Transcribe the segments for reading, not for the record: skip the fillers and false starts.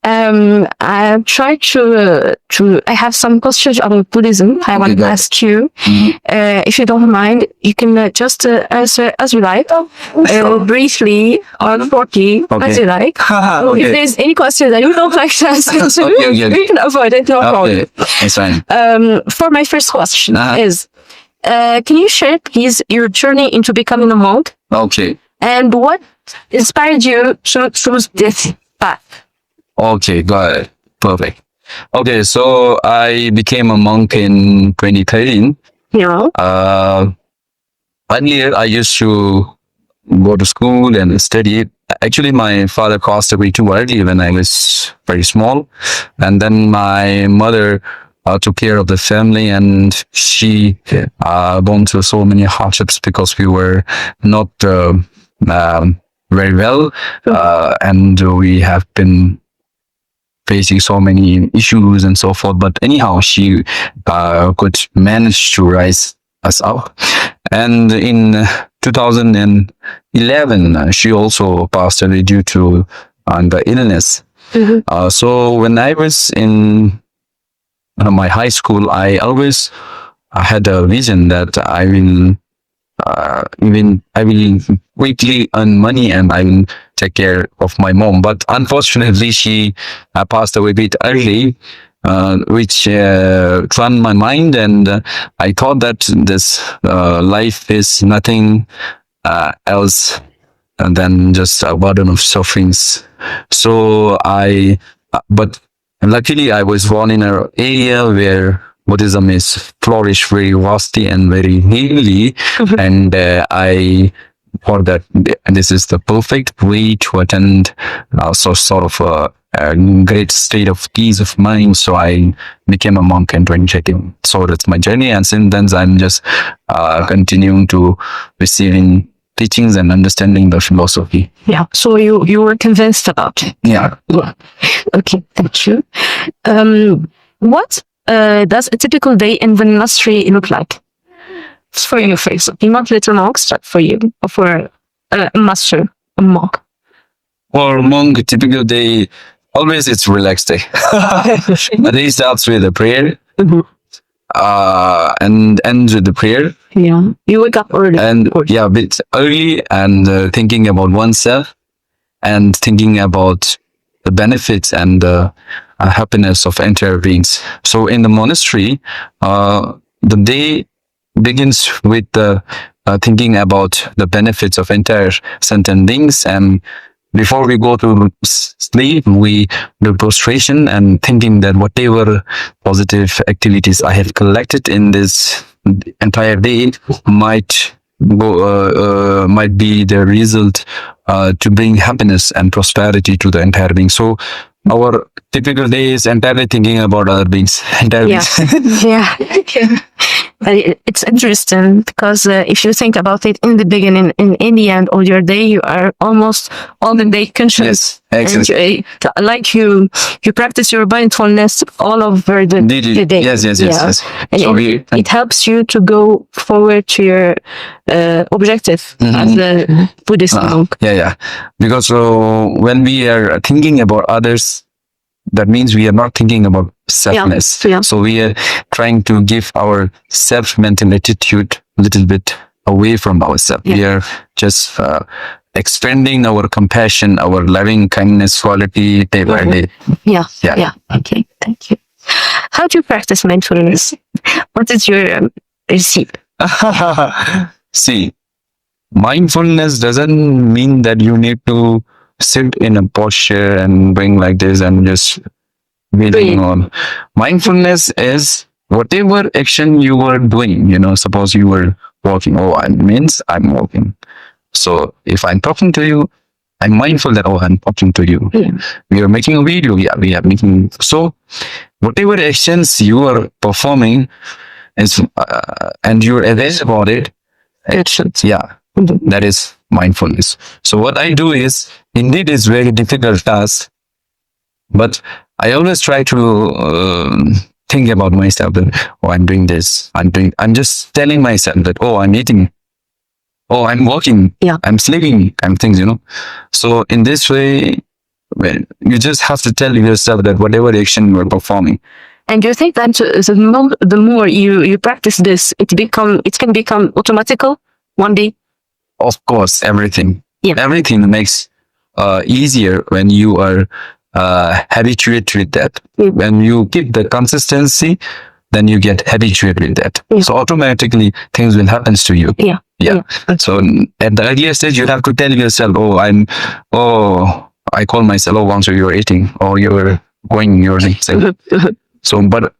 I try to. I have some questions about Buddhism. I want to ask you, if you don't mind, you can just answer as you like, briefly or shortly, as you like. If there's any question that you don't like to answer to, you can avoid it. No problem. It's fine. For my first question is, can you share, please, your journey into becoming a monk? Okay. And what inspired you to choose this path? Okay, got it. Perfect. Okay, so I became a monk in 2013. Yeah. Earlier, I used to go to school and study. Actually, my father passed away too early when I was very small. And then my mother took care of the family, and she gone through so many hardships because we were not very well. And we have been facing so many issues and so forth. But anyhow, she could manage to rise us up. And in 2011, she also passed away due to the illness. So when I was in my high school, I always had a vision that I will quickly earn money and I will take care of my mom. But unfortunately, she passed away a bit early, which turned my mind, and I thought that this life is nothing else than just a burden of sufferings. So but luckily I was born in an area where Buddhism is flourished very vastly and very heavily, and I thought that this is the perfect way to attend sort of a great state of peace of mind. So I became a monk in 2013. So that's my journey, and since then I'm just continuing to receiving teachings and understanding the philosophy. Yeah. So you were convinced about it. Yeah. Okay. Thank you. What does a typical day in the monastery look like? It's for you, for example, not little monks, but for you, or for a master, a monk. For a monk, a typical day, always it's relaxed day. The day starts with a prayer, and ends with the prayer. Yeah, you wake up early. And yeah, a bit early, and thinking about oneself, and thinking about the benefits and the happiness of entire beings. So in the monastery, the day begins with thinking about the benefits of entire sentient beings, and before we go to sleep, we do prostration and thinking that whatever positive activities I have collected in this entire day might be the result to bring happiness and prosperity to the entire being. So our typical day is entirely thinking about other beings. Yeah. It's interesting because if you think about it in the beginning, in the end of your day, you are almost all the day conscious. Yes, exactly. And like you practice your mindfulness all over the day. Yes. And So it helps you to go forward to your objective as a Buddhist monk. Yeah. Because when we are thinking about others, that means we are not thinking about selfness. Yeah. So we are trying to give our self-mental attitude a little bit away from ourselves. Yeah. We are just expanding our compassion, our loving kindness quality day by day. Yeah. Okay, thank you. How do you practice mindfulness? What is your recipe? See, mindfulness doesn't mean that you need to sit in a posture and going like this and just breathing on. Mindfulness is whatever action you were doing. Suppose you were walking. It means I'm walking. So if I'm talking to you, I'm mindful that I'm talking to you. We are making a video. We are making. So whatever actions you are performing is, and you're aware about it. Actions. Yeah. That is mindfulness. So what I do is, indeed it's very difficult task, but I always try to think about myself that, I'm doing this, I'm just telling myself that, I'm eating, I'm walking, I'm sleeping, I'm things, So in this way, you just have to tell yourself that whatever action you are performing. And do you think that the more you practice this, it can become automatical one day? Of course, everything. Yeah. Everything makes easier when you are habituated with that. When you keep the consistency, then you get habituated with that. So automatically things will happen to you. Yeah. So at the earlier stage, you have to tell yourself, I call myself, Wangchuk, you're eating, or you're going, you're saying. So, but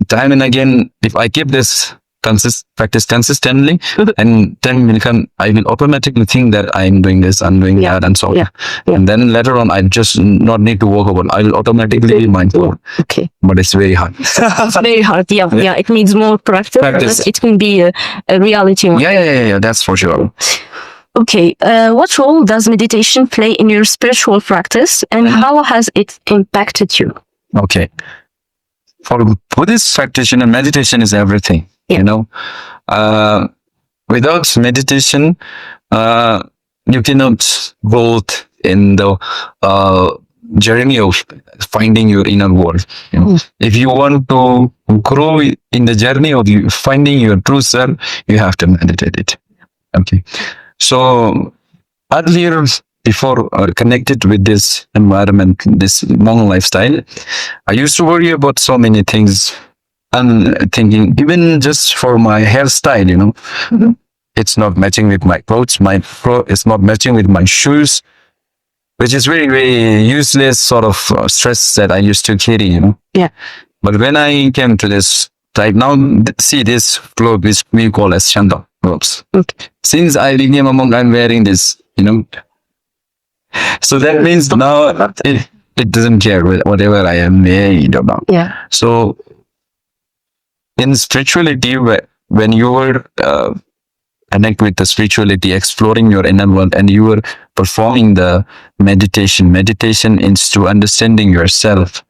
time and again, if I keep this practice consistently, and then I will automatically think that I'm doing this, I'm doing that, and so on. And then later on, I just not need to work about. I will automatically be mindful. Okay. But it's very hard. It's very hard. Yeah. It needs more practice. It can be a reality. Yeah. That's for sure. Okay. What role does meditation play in your spiritual practice, and how has it impacted you? Okay. For Buddhist practitioner, meditation is everything. You know, without meditation, you cannot go in the journey of finding your inner world. You know, if you want to grow in the journey of finding your true self, you have to meditate it. Okay. So earlier, before connected with this environment, this monk lifestyle, I used to worry about so many things. And thinking, even just for my hairstyle, you know, it's not matching with my clothes. It's not matching with my shoes, which is very, very useless sort of stress that I used to carry, you know. Yeah. But when I came to this type, now see this cloth, which we call as Shanta robes. Okay. Since I became a monk, I'm wearing this, you know. So that means now it doesn't care whatever I am wearing or not. Yeah. So in spirituality, when you were connect with the spirituality, exploring your inner world, and you were performing the meditation is to understanding yourself,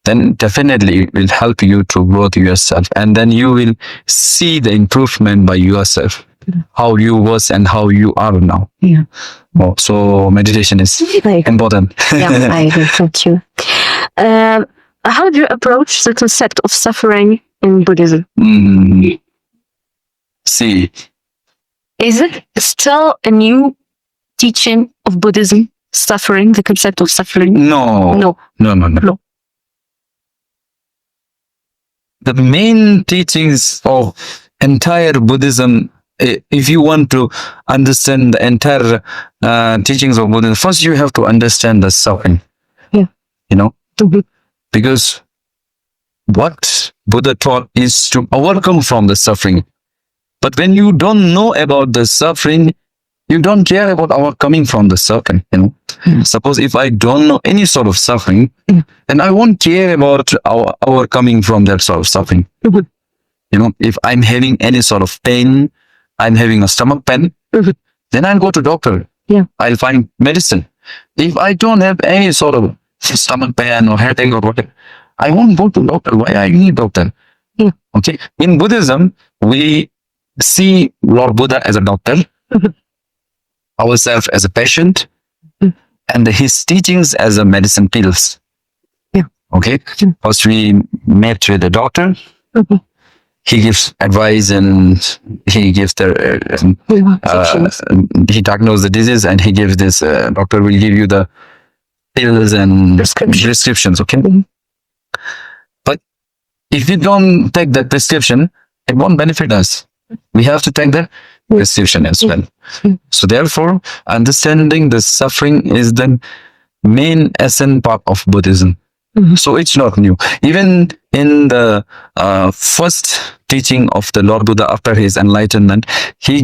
then definitely it will help you to grow to yourself, and then you will see the improvement by yourself, how you was and how you are now. Yeah. Well, so meditation is important. Yeah, I agree. Thank you. How do you approach the concept of suffering in Buddhism? See, is it still a new teaching of Buddhism? Suffering, the concept of suffering? No. The main teachings of entire Buddhism, if you want to understand the entire teachings of Buddhism, first you have to understand the suffering. Yeah. You know, because what Buddha taught is to overcome from the suffering. But when you don't know about the suffering, you don't care about overcoming from the suffering. You know, suppose if I don't know any sort of suffering, then I won't care about overcoming from that sort of suffering. You know, if I'm having any sort of pain, I'm having a stomach pain, then I'll go to doctor. Yeah, I'll find medicine. If I don't have any sort of stomach pain or headache or whatever, I won't go to doctor. Why I need doctor? Okay. In Buddhism, we see Lord Buddha as a doctor, ourselves as a patient, and his teachings as a medicine pills. Yeah. Okay. First we met with the doctor. He gives advice and he gives he diagnoses the disease and he gives this, doctor will give you the pills and prescriptions. Okay. But if you don't take that prescription, it won't benefit us. We have to take the prescription as well. So therefore, understanding the suffering is the main essence part of Buddhism. So it's not new. Even in the first teaching of the Lord Buddha after his enlightenment, he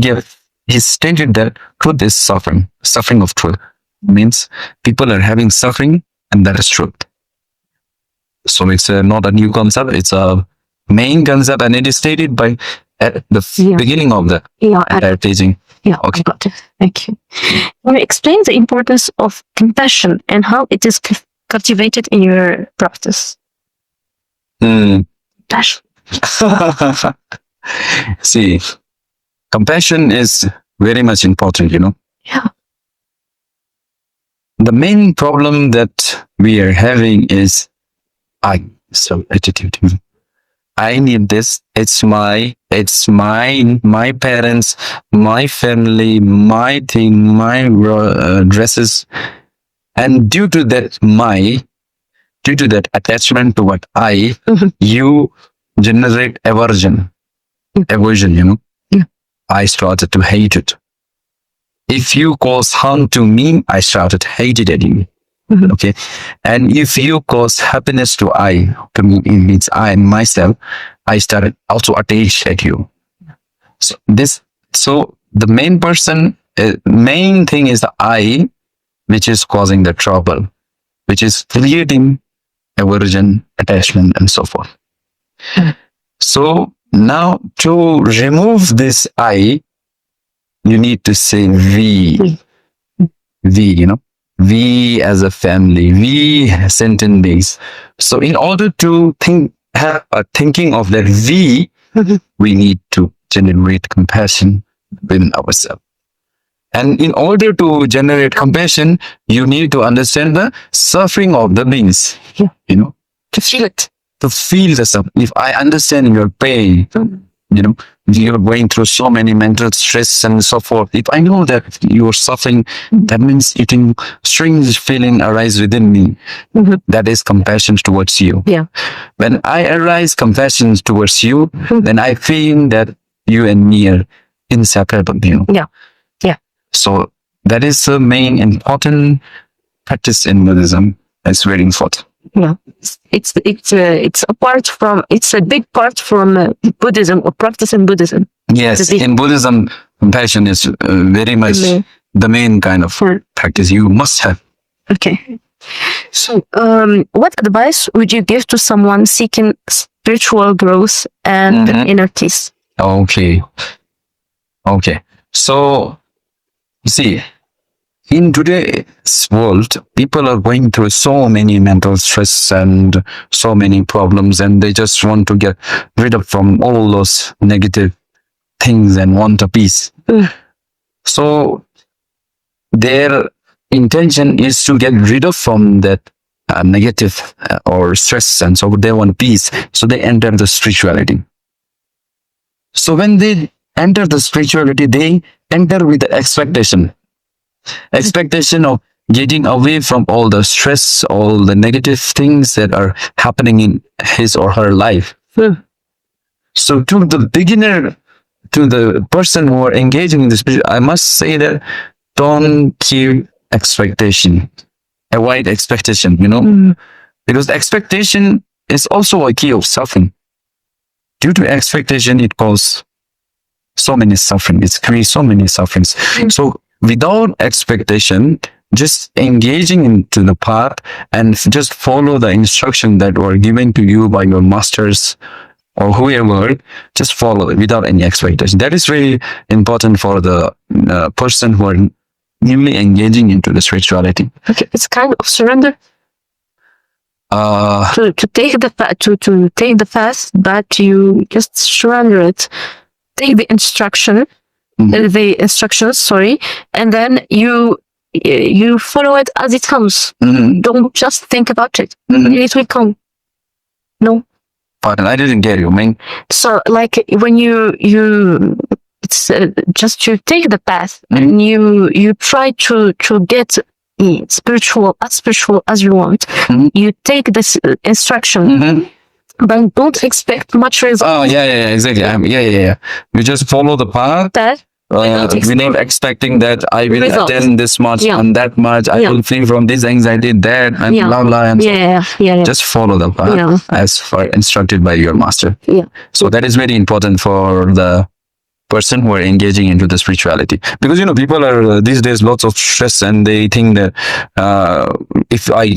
stated that truth is suffering. Suffering of truth means people are having suffering, and that is truth. So it's not a new concept. It's a main concept, and it is stated by at the beginning of the teaching. Yeah, okay. I got it. Thank you. Can you explain the importance of compassion and how it is cultivated in your practice? Compassion. See, compassion is very much important, you know. Yeah. the main problem that we are having is so attitude. I need this. It's mine, my parents, my family, my thing, my dresses. And due to that attachment to what you generate aversion, I started to hate it. If you cause harm to me, I started hating you. Okay. And if you cause happiness to me, it means I and myself, I started also attached at you. So the main thing is the I, which is causing the trouble, which is creating aversion, attachment, and so forth. So now to remove this I, you need to say we, we as a family, we sentient beings. So in order to have a thinking of that we need to generate compassion within ourselves. And in order to generate compassion, you need to understand the suffering of the beings, to feel it, to feel the suffering. If I understand your pain, you're going through so many mental stress and so forth. If I know that you're suffering, that means strange feeling arise within me. That is compassion towards you. Yeah. When I arise compassion towards you, then I feel that you and me are inseparable. Yeah. Yeah. So that is the main important practice in Buddhism. It's very important. Yeah, it's a big part from Buddhism or practice in Buddhism. Yes, in Buddhism, compassion is very much the main kind of practice you must have. Okay. So, what advice would you give to someone seeking spiritual growth and inner peace? Okay. So, you see, in today's world, people are going through so many mental stress and so many problems, and they just want to get rid of from all those negative things and want a peace. So their intention is to get rid of from that negative or stress, and so they want peace. So they enter the spirituality. So when they enter the spirituality, they enter with the expectation of getting away from all the stress, all the negative things that are happening in his or her life. So to the beginner, to the person who are engaging in this, I must say that don't keep expectation. Avoid expectation, because expectation is also a key of suffering. Due to expectation, it causes so many suffering. It creates so many sufferings. So without expectation, just engaging into the path and just follow the instruction that were given to you by your masters or whoever, just follow it without any expectation. That is very important for the person who are newly engaging into the spirituality. Okay, it's kind of surrender. To take the path, but you just surrender it. Take the instructions, and then you follow it as it comes. Don't just think about it. It will come. No. Pardon, I didn't get you, man. So, like when it's just to take the path and you try to get spiritual as you want. You take this instruction. But don't expect much result. Oh, yeah, exactly. Yeah. You just follow the path. Without expecting that I will attend this much and that much. I will free from this anxiety, that, and blah, blah. And just follow the path as far instructed by your master. So that is very important for the person who are engaging into the spirituality, because people are these days lots of stress, and they think that if I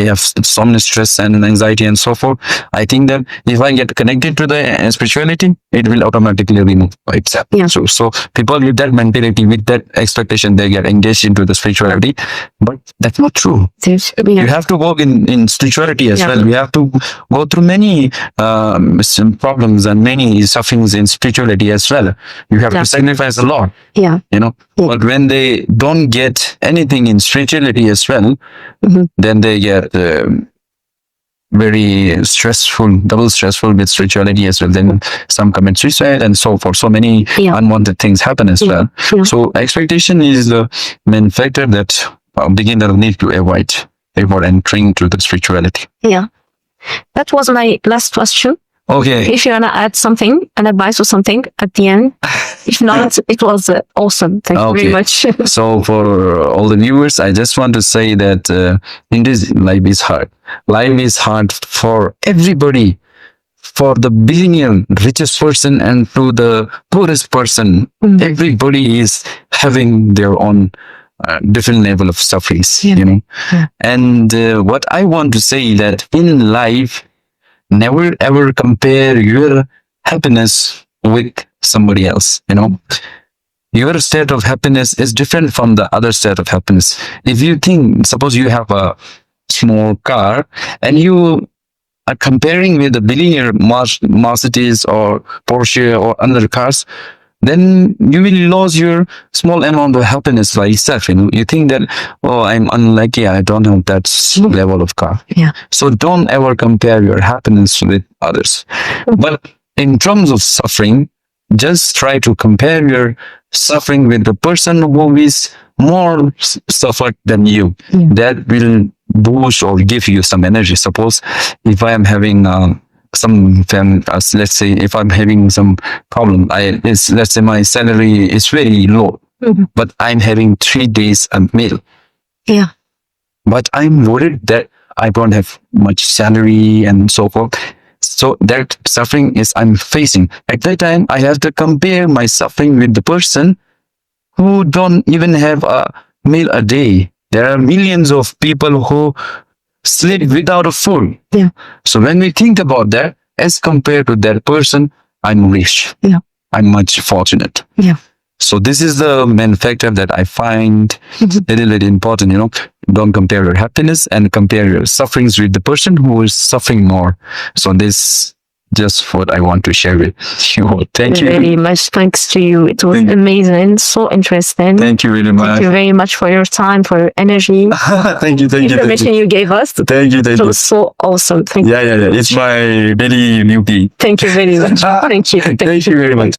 have so much stress and anxiety and so forth, I think that if I get connected to the spirituality, it will automatically remove by itself. So people with that mentality, with that expectation, they get engaged into the spirituality, but that's not true. You have to work in spirituality as well. We have to go through many problems and many sufferings in spirituality as well. You have to sacrifice a lot. Yeah. You know, but when they don't get anything in spirituality as well, then they get very stressful, double stressful with spirituality as well. Then some commit suicide and so forth. So many unwanted things happen as well. So expectation is the main factor that beginner need to avoid entering to the spirituality. Yeah. That was my last question. Okay. If you want to add something, an advice or something at the end. If not, it was awesome. Thank you very much. So for all the viewers, I just want to say that in this life is hard. Life is hard for everybody. For the billionaire, richest person and to the poorest person. Everybody is having their own different level of sufferings, you know. And what I want to say that in life, never ever compare your happiness with somebody else, you know. Your state of happiness is different from the other state of happiness. If you think, suppose you have a small car and you are comparing with the billionaire Mercedes or Porsche or other cars, then you will lose your small amount of happiness by yourself. You know, you think that, oh, I'm unlucky, I don't have that level of car. Yeah. So don't ever compare your happiness with others. But in terms of suffering, just try to compare your suffering with the person who is more suffered than you. That will boost or give you some energy. Suppose if I am having let's say if I'm having some problem, let's say my salary is very low, but I'm having 3 days a meal. Yeah. But I'm worried that I don't have much salary and so forth. So that suffering is I'm facing. At that time, I have to compare my suffering with the person who don't even have a meal a day. There are millions of people who sleep without a food. Yeah. So when we think about that, as compared to that person, I'm rich. Yeah. I'm much fortunate. Yeah. So this is the main factor that I find really important, you know. Don't compare your happiness and compare your sufferings with the person who is suffering more. So this just what I want to share with you. Thank you very much. Thanks to you. It was amazing. So interesting. Thank you very much. Thank you very much for your time, for your energy. Thank you. Information you gave us. Thank you. It was so awesome. Thank you. Yeah. It's my daily newbie. Thank you very much. Thank you. Thank you very much.